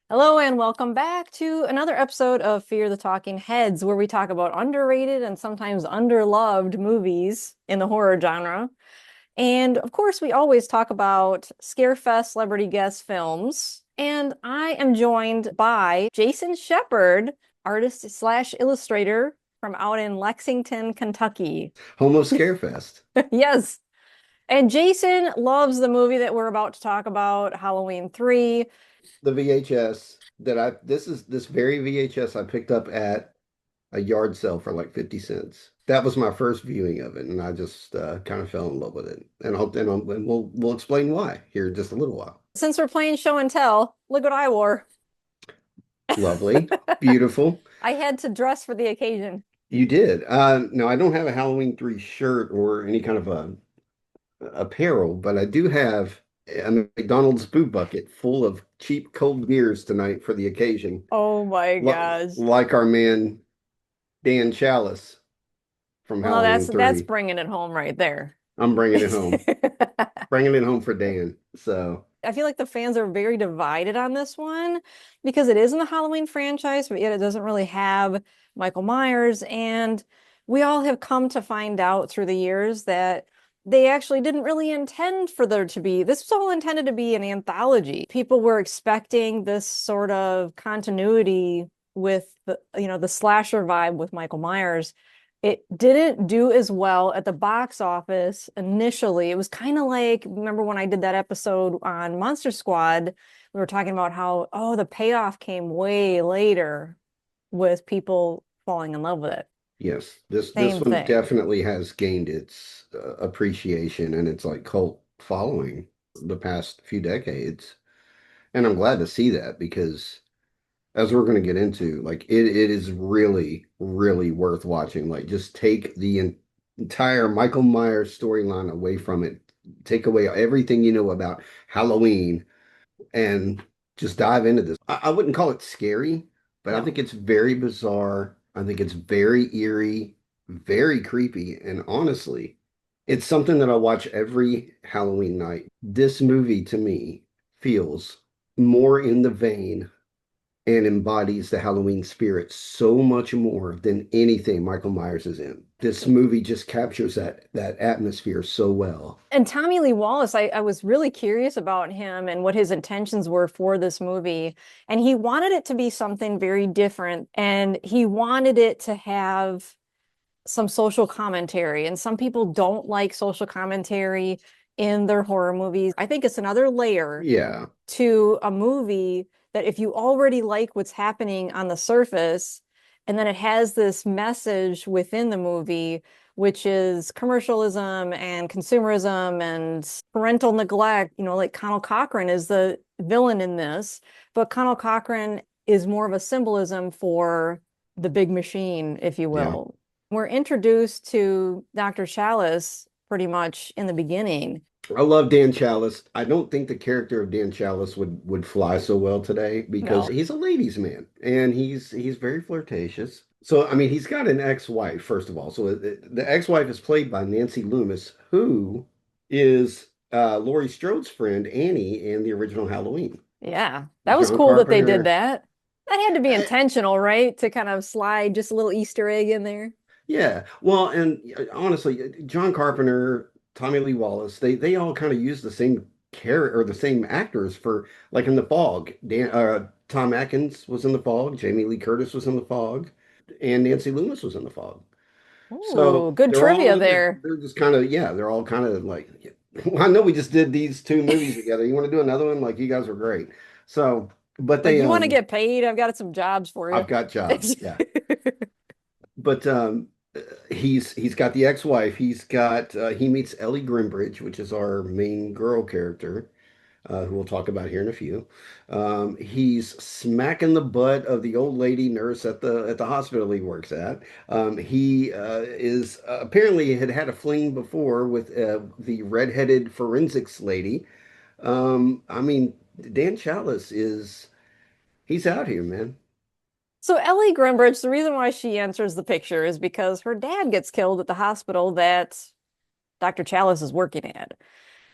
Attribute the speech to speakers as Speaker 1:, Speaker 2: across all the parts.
Speaker 1: Hello and welcome back to another episode of Fear the Talking Heads, where we talk about underrated and sometimes underloved movies in the horror genre. And of course, we always talk about ScareFest celebrity guest films. And I am joined by Jason Shepard, artist slash illustrator from out in Lexington, Kentucky.
Speaker 2: Homo ScareFest.
Speaker 1: Yes. And Jason loves the movie that we're about to talk about, Halloween 3.
Speaker 2: The VHS that this very VHS I picked up at a yard sale for like 50 cents. That was my first viewing of it, and I just kind of fell in love with it. And we'll explain why here in just a little while.
Speaker 1: Since we're playing show and tell, look what I wore.
Speaker 2: Lovely, beautiful.
Speaker 1: I had to dress for the occasion.
Speaker 2: You did. No, I don't have a Halloween 3 shirt or any kind of apparel, but I do have a McDonald's food bucket full of cheap cold beers tonight for the occasion.
Speaker 1: Oh my
Speaker 2: Li-
Speaker 1: gosh.
Speaker 2: Like our man Dan Chalice from
Speaker 1: Well, that's
Speaker 2: Halloween
Speaker 1: that's
Speaker 2: 3.
Speaker 1: bringing it home right there.
Speaker 2: I'm bringing it home. Bringing it home for Dan. So,
Speaker 1: I feel like the fans are very divided on this one because it is in the Halloween franchise, but yet it doesn't really have Michael Myers. And we all have come to find out through the years that they actually didn't really intend for there to be, this was all intended to be an anthology. People were expecting this sort of continuity with the slasher vibe with Michael Myers. It didn't do as well at the box office initially. It was kind of like, remember when I did that episode on Monster Squad, we were talking about how, oh, the payoff came way later with people falling in love with it.
Speaker 2: yes, this
Speaker 1: Same
Speaker 2: one
Speaker 1: thing.
Speaker 2: definitely has gained its appreciation and its like cult following the past few decades. And I'm glad to see that because as we're going to get into, like it is really, really worth watching. Like just take the entire Michael Myers storyline away from it. Take away everything you know about Halloween and just dive into this. I wouldn't call it scary, but I think
Speaker 1: No.
Speaker 2: it's very bizarre. I think it's very eerie, very creepy, and honestly, it's something that I watch every Halloween night. This movie to me feels more in the vein and embodies the Halloween spirit so much more than anything Michael Myers is in. This movie just captures that atmosphere so well.
Speaker 1: And Tommy Lee Wallace, I was really curious about him and what his intentions were for this movie. And he wanted it to be something very different. And he wanted it to have some social commentary. And some people don't like social commentary in their horror movies. I think it's another layer
Speaker 2: Yeah,
Speaker 1: to a movie that if you already like what's happening on the surface, and then it has this message within the movie, which is commercialism and consumerism and parental neglect, like Connell Cochran is the villain in this, but Connell Cochran is more of a symbolism for the big machine, if you
Speaker 2: yeah.
Speaker 1: will. We're introduced to Dr. Chalice pretty much in the beginning.
Speaker 2: I love Dan Chalice. I don't think the character of Dan Chalice would fly so well today because
Speaker 1: No.
Speaker 2: he's a ladies' man and he's very flirtatious. So I mean, he's got an ex-wife first of all. So the ex-wife is played by Nancy Loomis, who is Laurie Strode's friend Annie in the original Halloween.
Speaker 1: Yeah, that was
Speaker 2: John
Speaker 1: cool that they did
Speaker 2: Carpenter.
Speaker 1: that. That had to be intentional, right? To kind of slide just a little Easter egg in there.
Speaker 2: Yeah. Well, and honestly, John Carpenter, Tommy Lee Wallace, they all kind of use the same character or the same actors for like in The Fog. Tom Atkins was in The Fog, Jamie Lee Curtis was in The Fog, and Nancy Loomis was in The Fog. So
Speaker 1: Ooh, good
Speaker 2: they're all
Speaker 1: trivia
Speaker 2: in there.
Speaker 1: there.
Speaker 2: They're just kind of yeah, they're all kind of like I know we just did these two movies together. You want to do another one? Like you guys were great. So, but
Speaker 1: Like,
Speaker 2: they
Speaker 1: you want to get paid? I've got some jobs for you.
Speaker 2: I've got jobs. Yeah. But he's got the ex-wife. He meets Ellie Grimbridge, which is our main girl character, who we'll talk about here in a few. He's smacking the butt of the old lady nurse at the hospital he works at. He is apparently had had a fling before with the redheaded forensics lady. I mean, Dan Chalice is he's out here, man.
Speaker 1: So Ellie Grimbridge, the reason why she enters the picture is because her dad gets killed at the hospital that Dr. Chalice is working at.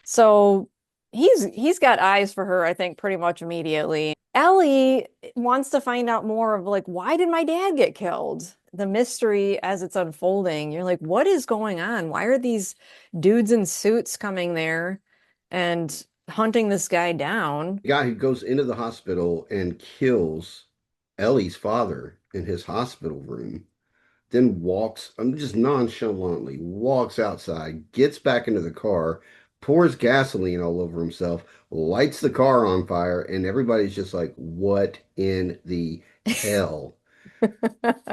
Speaker 1: So he's got eyes for her, I think, pretty much immediately. Ellie wants to find out more of like, why did my dad get killed? The mystery as it's unfolding. You're like, what is going on? Why are these dudes in suits coming there and hunting this guy down?
Speaker 2: The guy who goes into the hospital and kills Ellie's father in his hospital room, then walks, just nonchalantly walks outside, gets back into the car, pours gasoline all over himself, lights the car on fire, and everybody's just like, what in the hell?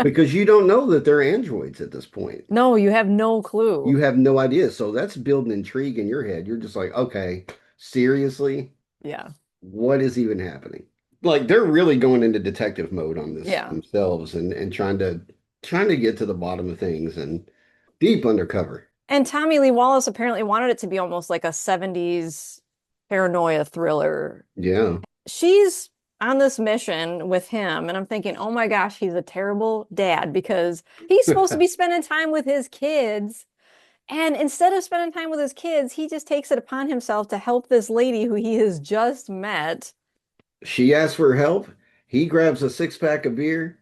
Speaker 2: Because you don't know that they're androids at this point.
Speaker 1: No, you have no
Speaker 2: You
Speaker 1: clue.
Speaker 2: have no idea. So that's building intrigue in your head. You're just like, okay, seriously?
Speaker 1: Yeah.
Speaker 2: What is even happening? Like they're really going into detective mode on this
Speaker 1: Yeah.
Speaker 2: themselves and trying to get to the bottom of things and deep undercover.
Speaker 1: And Tommy Lee Wallace apparently wanted it to be almost like a 70s paranoia thriller.
Speaker 2: Yeah.
Speaker 1: She's on this mission with him, and I'm thinking, oh my gosh, he's a terrible dad because he's supposed to be spending time with his kids. And instead of spending time with his kids, he just takes it upon himself to help this lady who he has just met.
Speaker 2: She asks for help. He grabs a six-pack of beer,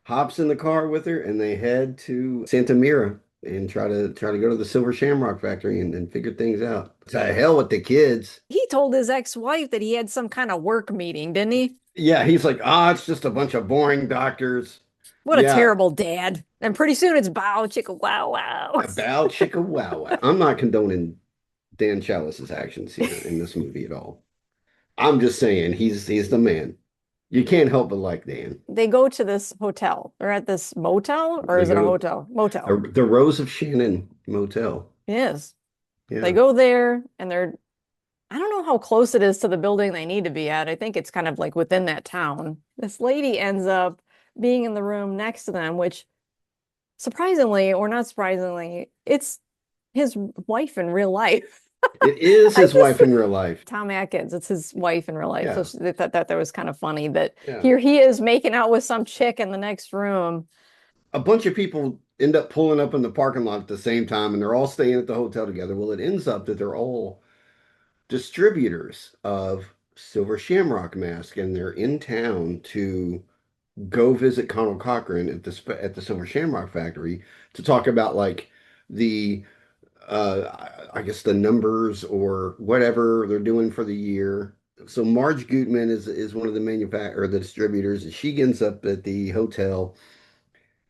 Speaker 2: hops in the car with her, and they head to Santa Mira and try to go to the Silver Shamrock factory and figure things out. To hell with the kids.
Speaker 1: He told his ex-wife that he had some kind of work meeting, didn't he?
Speaker 2: Yeah, he's like, it's just a bunch of boring doctors.
Speaker 1: What a
Speaker 2: Yeah,
Speaker 1: terrible dad. And pretty soon it's bow chicka wow wow.
Speaker 2: about chicka wow wow. I'm not condoning Dan Chalice's actions here in this movie at all. I'm just saying he's the man. You can't help but like Dan.
Speaker 1: They go to this hotel. They're at this motel, or
Speaker 2: They
Speaker 1: is it a
Speaker 2: go
Speaker 1: hotel? Motel.
Speaker 2: the Rose of Shannon Motel.
Speaker 1: Yes. They
Speaker 2: Yeah.
Speaker 1: go there and I don't know how close it is to the building they need to be at. I think it's kind of like within that town. This lady ends up being in the room next to them, which surprisingly or not surprisingly, it's his wife in real life.
Speaker 2: It is
Speaker 1: I
Speaker 2: his
Speaker 1: just
Speaker 2: wife in real life.
Speaker 1: Tom Atkins, it's his wife in real life. So
Speaker 2: Yeah.
Speaker 1: they thought that was kind of funny that
Speaker 2: Yeah.
Speaker 1: here he is making out with some chick in the next room.
Speaker 2: A bunch of people end up pulling up in the parking lot at the same time and they're all staying at the hotel together. Well, it ends up that they're all distributors of Silver Shamrock mask and they're in town to go visit Connell Cochran at the Silver Shamrock factory to talk about like the I guess the numbers or whatever they're doing for the year. So Marge Gutman is one of the or the distributors, and she ends up at the hotel.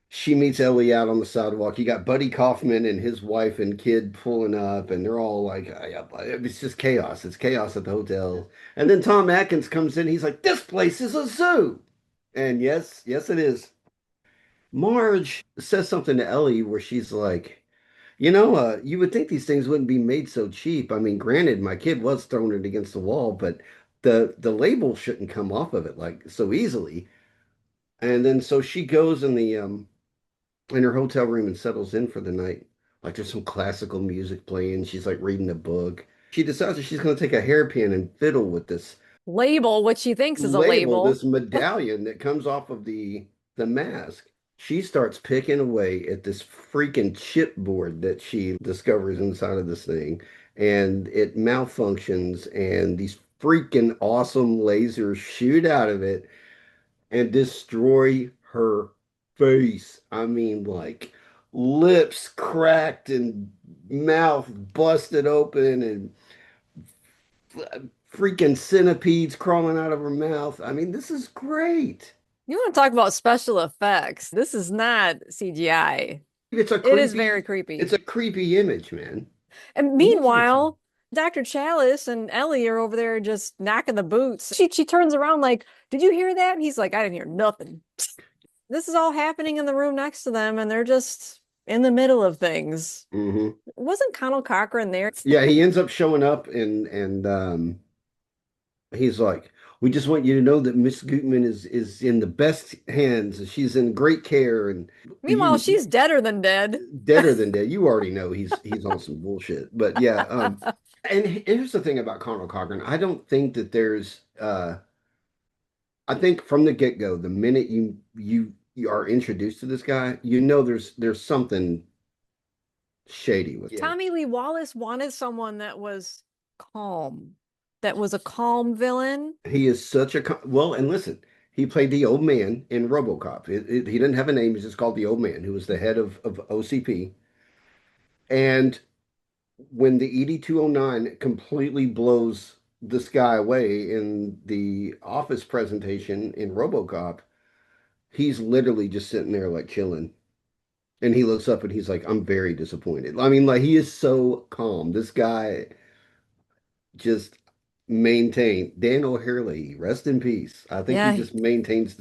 Speaker 2: She meets Ellie out on the sidewalk. You got Buddy Kaufman and his wife and kid pulling up, and they're all like, it's just chaos. It's chaos at the hotel. And then Tom Atkins comes in. He's like, this place is a zoo. And yes, yes, it is. Marge says something to Ellie where she's like, you would think these things wouldn't be made so cheap. I mean, granted, my kid was throwing it against the wall, but the label shouldn't come off of it like so easily. And then so she goes in her hotel room and settles in for the night. Like there's some classical music playing. She's like reading a book. She decides that she's going to take a hairpin and fiddle with this
Speaker 1: Label, what she thinks is a
Speaker 2: label,
Speaker 1: label.
Speaker 2: this medallion that comes off of the mask. She starts picking away at this freaking chipboard that she discovers inside of this thing, and it malfunctions, and these freaking awesome lasers shoot out of it and destroy her face. I mean, like lips cracked and mouth busted open and freaking centipedes crawling out of her mouth. I mean, this is great.
Speaker 1: You want to talk about special effects? This is not CGI.
Speaker 2: It's a
Speaker 1: It is very
Speaker 2: creepy, it's
Speaker 1: creepy.
Speaker 2: a creepy image, man.
Speaker 1: And
Speaker 2: It is insane.
Speaker 1: meanwhile, Dr. Chalice and Ellie are over there just knocking the boots. She turns around like, "Did you hear that?" And he's like, "I didn't hear nothing." This is all happening in the room next to them, and they're just in the middle of things.
Speaker 2: Hmm.
Speaker 1: Wasn't Connell Cochran there?
Speaker 2: Yeah, he ends up showing up and he's like, "We just want you to know that Miss Gutman is in the best hands. She's in great care, and
Speaker 1: Meanwhile,
Speaker 2: you
Speaker 1: she's deader than dead.
Speaker 2: deader than dead. You already know he's on some bullshit." But yeah, and here's the thing about Connell Cochran. I don't think that there's I think from the get-go, the minute you are introduced to this guy, you know there's something shady with him.
Speaker 1: Tommy Lee Wallace wanted someone that was calm, that was a calm villain.
Speaker 2: He is such a well, and listen, he played the old man in RoboCop. He didn't have a name; he's just called the old man, who was the head of OCP. And when the ED-209 completely blows this guy away in the office presentation in RoboCop, he's literally just sitting there like chilling. And he looks up and he's like, I'm very disappointed. I mean, like he is so calm. This guy just maintained Dan O'Hurley, rest in peace. I think he
Speaker 1: Yeah,
Speaker 2: just maintains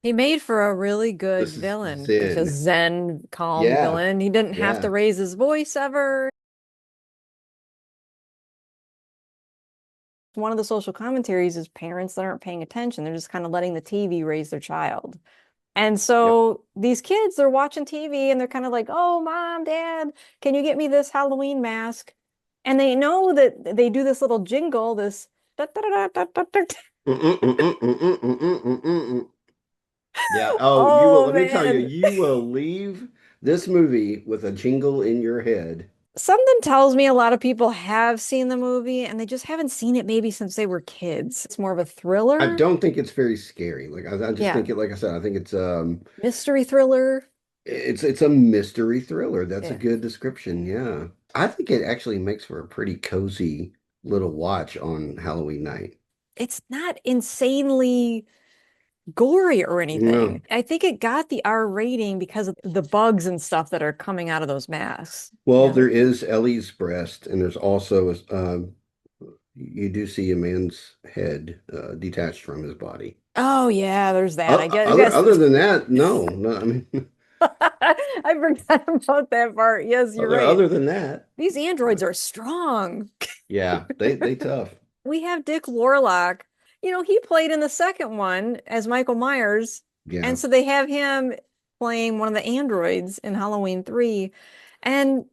Speaker 1: he made for a really good
Speaker 2: this
Speaker 1: villain, like a
Speaker 2: zen.
Speaker 1: zen, calm
Speaker 2: Yeah,
Speaker 1: villain. He didn't have to
Speaker 2: yeah.
Speaker 1: raise his voice ever. One of the social commentaries is parents that aren't paying attention. They're just kind of letting the TV raise their child. And
Speaker 2: Yep.
Speaker 1: so these kids, they're watching TV and they're kind of like, oh, mom, dad, can you get me this Halloween mask? And they know that they do this little jingle, this da, da, da, da, da, da, da.
Speaker 2: Yeah. Oh, you will.
Speaker 1: Oh
Speaker 2: Let me tell you,
Speaker 1: man.
Speaker 2: you will leave this movie with a jingle in your head.
Speaker 1: Something tells me a lot of people have seen the movie and they just haven't seen it maybe since they were kids. It's more of a
Speaker 2: I
Speaker 1: thriller.
Speaker 2: don't think it's very scary. Like I just
Speaker 1: Yeah,
Speaker 2: think it. Like I said, I think
Speaker 1: mystery thriller.
Speaker 2: it's a mystery thriller. That's a
Speaker 1: Yeah.
Speaker 2: good description. Yeah. I think it actually makes for a pretty cozy little watch on Halloween night.
Speaker 1: It's not insanely gory or
Speaker 2: No.
Speaker 1: anything. I think it got the R rating because of the bugs and stuff that are coming out of those masks.
Speaker 2: Well,
Speaker 1: Yeah,
Speaker 2: there
Speaker 1: like,
Speaker 2: is Ellie's breast, and there's also you do see a man's head detached from his body.
Speaker 1: oh yeah, there's that. I guess
Speaker 2: Other than that, no, no. I mean,
Speaker 1: I forgot about that part. Yes, you're right.
Speaker 2: other than that,
Speaker 1: These
Speaker 2: uh,
Speaker 1: androids are strong.
Speaker 2: yeah, they tough.
Speaker 1: We have Dick Warlock. You know, he played in the second one as Michael Myers, and
Speaker 2: Yeah,
Speaker 1: so they have him playing one of the androids in Halloween 3. And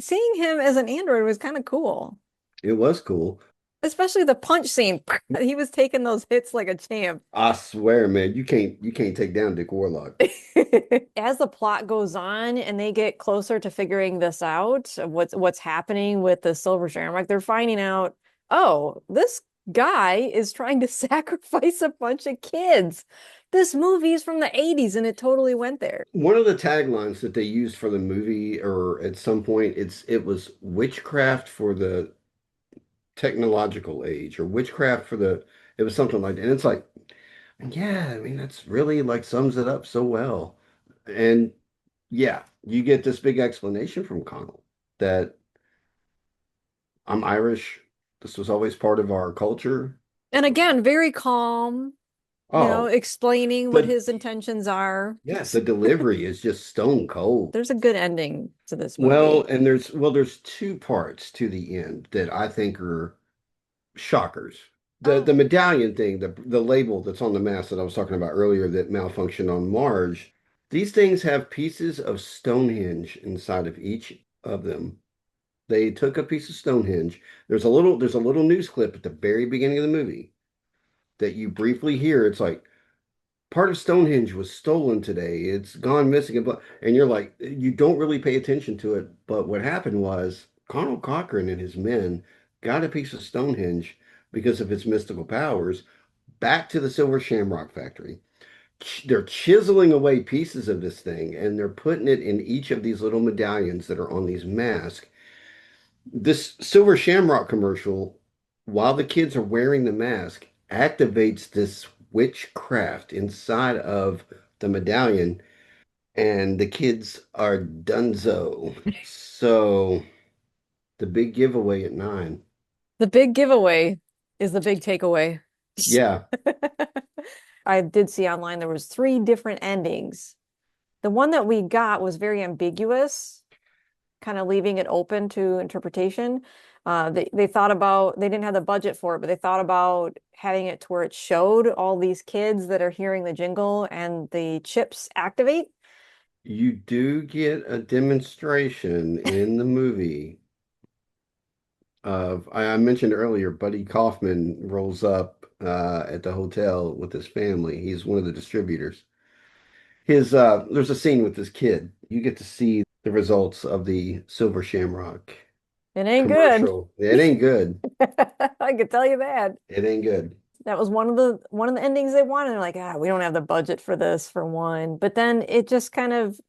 Speaker 1: seeing him as an android was kind of cool.
Speaker 2: it was cool.
Speaker 1: Especially the punch scene. He was taking those hits like a champ.
Speaker 2: I swear, man, you can't take down Dick Warlock.
Speaker 1: As the plot goes on and they get closer to figuring this out, of what's happening with the Silver Shamrock, they're finding out, oh, this guy is trying to sacrifice a bunch of kids. This movie is from the 80s and it totally went there.
Speaker 2: One of the taglines that they used for the movie, or at some point, it was witchcraft for the technological age, or witchcraft for the. It was something like that, and it's like, yeah, I mean, that's really like sums it up so well. And yeah, you get this big explanation from Connell that I'm Irish. This was always part of our culture.
Speaker 1: And again, very calm,
Speaker 2: Oh,
Speaker 1: explaining what
Speaker 2: the
Speaker 1: his intentions are.
Speaker 2: yeah, the delivery is just stone cold.
Speaker 1: There's a good ending to this
Speaker 2: Well,
Speaker 1: movie.
Speaker 2: and there's two parts to the end that I think are shockers. The
Speaker 1: Oh,
Speaker 2: medallion thing, the label that's on the mask that I was talking about earlier that malfunctioned on Marge, these things have pieces of Stonehenge inside of each of them. They took a piece of Stonehenge. There's a little news clip at the very beginning of the movie that you briefly hear. It's like part of Stonehenge was stolen today. It's gone missing, and you're like you don't really pay attention to it. But what happened was Colonel Cochrane and his men got a piece of Stonehenge because of its mystical powers back to the Silver Shamrock factory. They're chiseling away pieces of this thing and they're putting it in each of these little medallions that are on these masks. This Silver Shamrock commercial, while the kids are wearing the mask, activates this witchcraft inside of the medallion, and the kids are donezo. So the big giveaway at 9.
Speaker 1: the big giveaway is the big takeaway.
Speaker 2: Yeah,
Speaker 1: I did see online there was three different endings. The one that we got was very ambiguous, kind of leaving it open to interpretation. They thought about they didn't have the budget for it, but they thought about having it to where it showed all these kids that are hearing the jingle and the chips activate.
Speaker 2: you do get a demonstration in the movie of I mentioned earlier, Buddy Kaufman rolls up at the hotel with his family. He's one of the distributors. His there's a scene with this kid. You get to see the results of the Silver Shamrock
Speaker 1: It ain't good.
Speaker 2: commercial. It ain't good.
Speaker 1: I could tell you that.
Speaker 2: It ain't good.
Speaker 1: That was one of the endings they wanted. They're like, we don't have the budget for this for one. But then it just kind of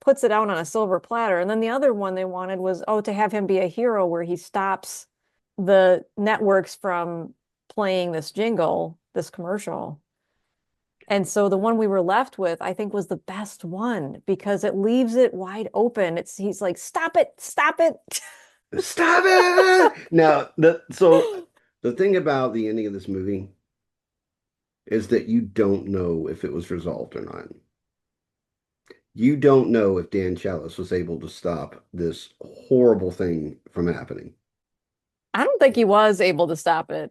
Speaker 1: puts it out on a silver platter. And then the other one they wanted was, to have him be a hero where he stops the networks from playing this jingle, this commercial. And so the one we were left with, I think, was the best one because it leaves it wide open. He's like, stop it, stop it.
Speaker 2: Stop it! Now, the thing about the ending of this movie is that you don't know if it was resolved or not. You don't know if Dan Chalice was able to stop this horrible thing from happening.
Speaker 1: I don't think he was able to stop it.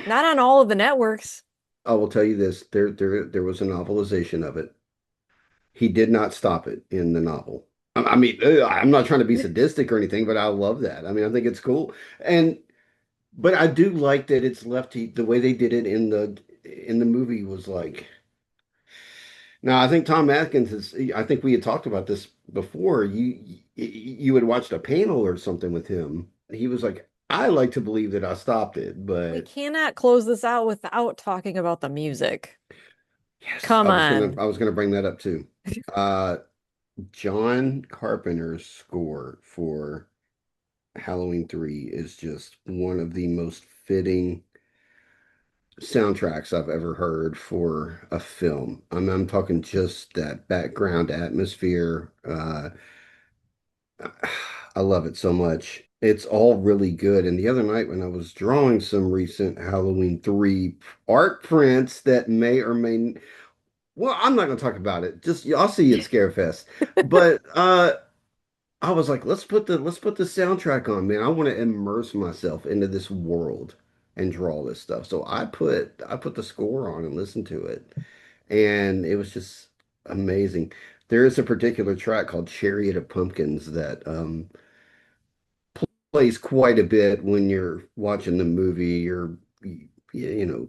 Speaker 1: Not on all of the networks.
Speaker 2: I will tell you this, there was a novelization of it. He did not stop it in the novel. I mean, I'm not trying to be sadistic or anything, but I love that. I mean, I think it's cool. And but I do like that it's left the way they did it in the movie was like now I think Tom Atkins is I think we had talked about this before. You had watched a panel or something with him. He was like, I like to believe that I stopped it,
Speaker 1: We
Speaker 2: but
Speaker 1: cannot close this out without talking about the music.
Speaker 2: yes,
Speaker 1: Come on.
Speaker 2: I was gonna bring that up too. Uh John Carpenter's score for Halloween 3 is just one of the most fitting soundtracks I've ever heard for a film. I'm talking just that background atmosphere. I love it so much. It's all really good. And the other night when I was drawing some recent Halloween 3 art prints that may or may well, I'm not going to talk about it. Just I'll see you at ScareFest. But I was like, let's put the soundtrack on, man. I want to immerse myself into this world and draw this stuff. So I put the score on and listened to it, and it was just amazing. There is a particular track called Chariot of Pumpkins that plays quite a bit when you're watching the movie or you know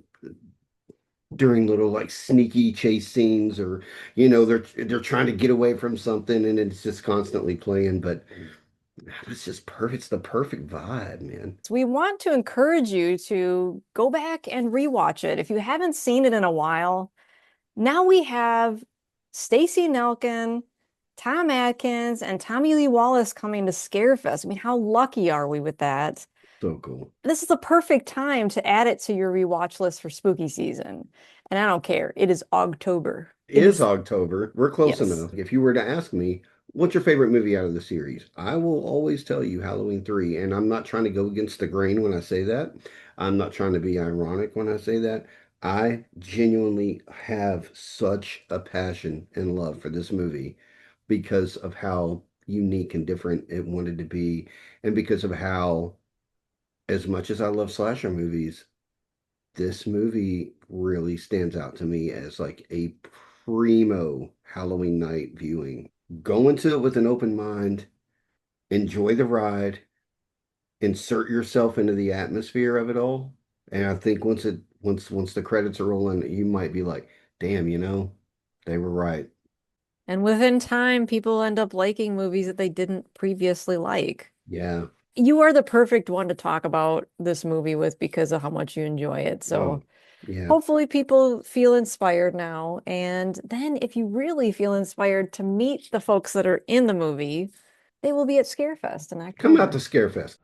Speaker 2: during little like sneaky chase scenes or they're trying to get away from something and it's just constantly playing but it's just perfect. It's the perfect vibe, man.
Speaker 1: So we want to encourage you to go back and rewatch it. If you haven't seen it in a while, now we have Stacey Nelkin, Tom Atkins, and Tommy Lee Wallace coming to ScareFest. I mean, how lucky are we with that?
Speaker 2: So cool.
Speaker 1: This is the perfect time to add it to your rewatch list for spooky season. And I don't care. It is October.
Speaker 2: It
Speaker 1: It
Speaker 2: is
Speaker 1: is,
Speaker 2: October. We're close
Speaker 1: yes.
Speaker 2: enough. If you were to ask me, what's your favorite movie out of the series? I will always tell you Halloween 3. And I'm not trying to go against the grain when I say that. I'm not trying to be ironic when I say that. I genuinely have such a passion and love for this movie because of how unique and different it wanted to be, and because of how, as much as I love slasher movies, this movie really stands out to me as like a primo Halloween night viewing. Go into it with an open mind, enjoy the ride, insert yourself into the atmosphere of it all. And I think once the credits are rolling, you might be like, damn, they were right.
Speaker 1: And within time, people end up liking movies that they didn't previously like.
Speaker 2: Yeah.
Speaker 1: You are the perfect one to talk about this movie with because of how much you enjoy it.
Speaker 2: Oh,
Speaker 1: So
Speaker 2: yeah.
Speaker 1: hopefully people feel inspired now. And then if you really feel inspired to meet the folks that are in the movie, they will be at ScareFest in
Speaker 2: Come out
Speaker 1: October.
Speaker 2: to Scarefest.